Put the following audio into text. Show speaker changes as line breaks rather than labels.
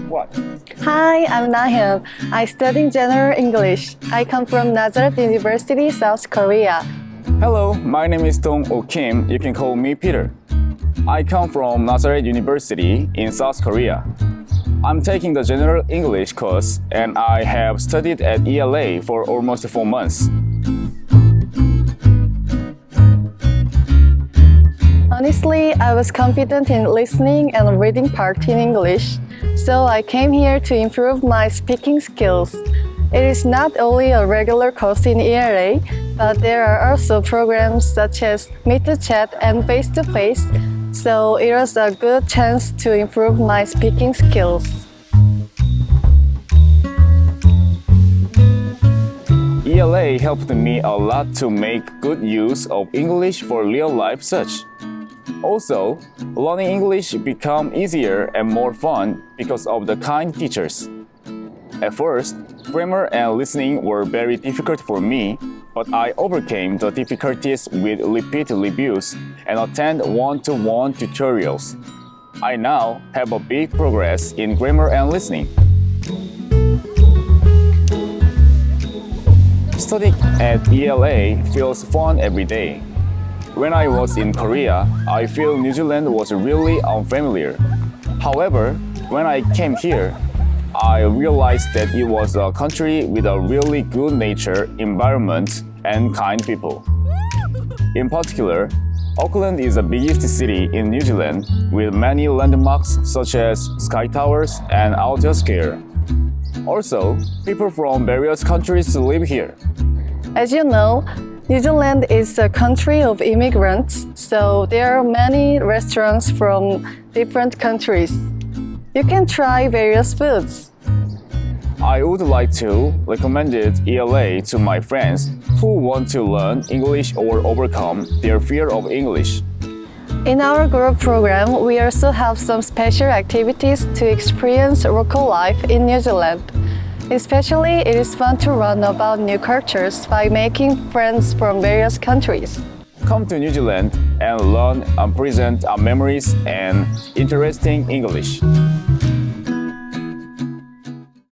What?
Hi, I'm Nahyeon. I study General English. I come from Nazarene University, South Korea.
Hello, my name is Dong-Oh Kim. You can call me Peter. I come from Nazarene University in South Korea. I'm taking the General English course and I have studied at ELA for almost 4 months.
Honestly, I was confident in listening and reading part in English, so I came here to improve my speaking skills. It is not only a regular course in ELA, but there are also programs such as Meet to Chat and Face to Face, so it was a good chance to improve my speaking skills.
ELA helped me a lot to make good use of English for real life such. Also, learning English became easier and more fun because of the kind teachers. At first, grammar and listening were very difficult for me, but I overcame the difficulties with repeat reviews and attend one-to-one tutorials. I now have a big progress in grammar and listening. Studying at ELA feels fun every day. When I was in Korea, I feel New Zealand was really unfamiliar. However, when I came here, I realized that it was a country with a really good nature, environment, and kind people. In particular, Auckland is the biggest city in New Zealand with many landmarks such as Sky Towers and Alta Square. Also, people from various countries live here.
As you know, New Zealand is a country of immigrants, so there are many restaurants from different countries. You can try various foods.
I would like to recommend ELA to my friends who want to learn English or overcome their fear of English.
In our group program, we also have some special activities to experience local life in New Zealand. Especially, it is fun to learn about new cultures by making friends from various countries.
Come to New Zealand and learn and present our memories and interesting English.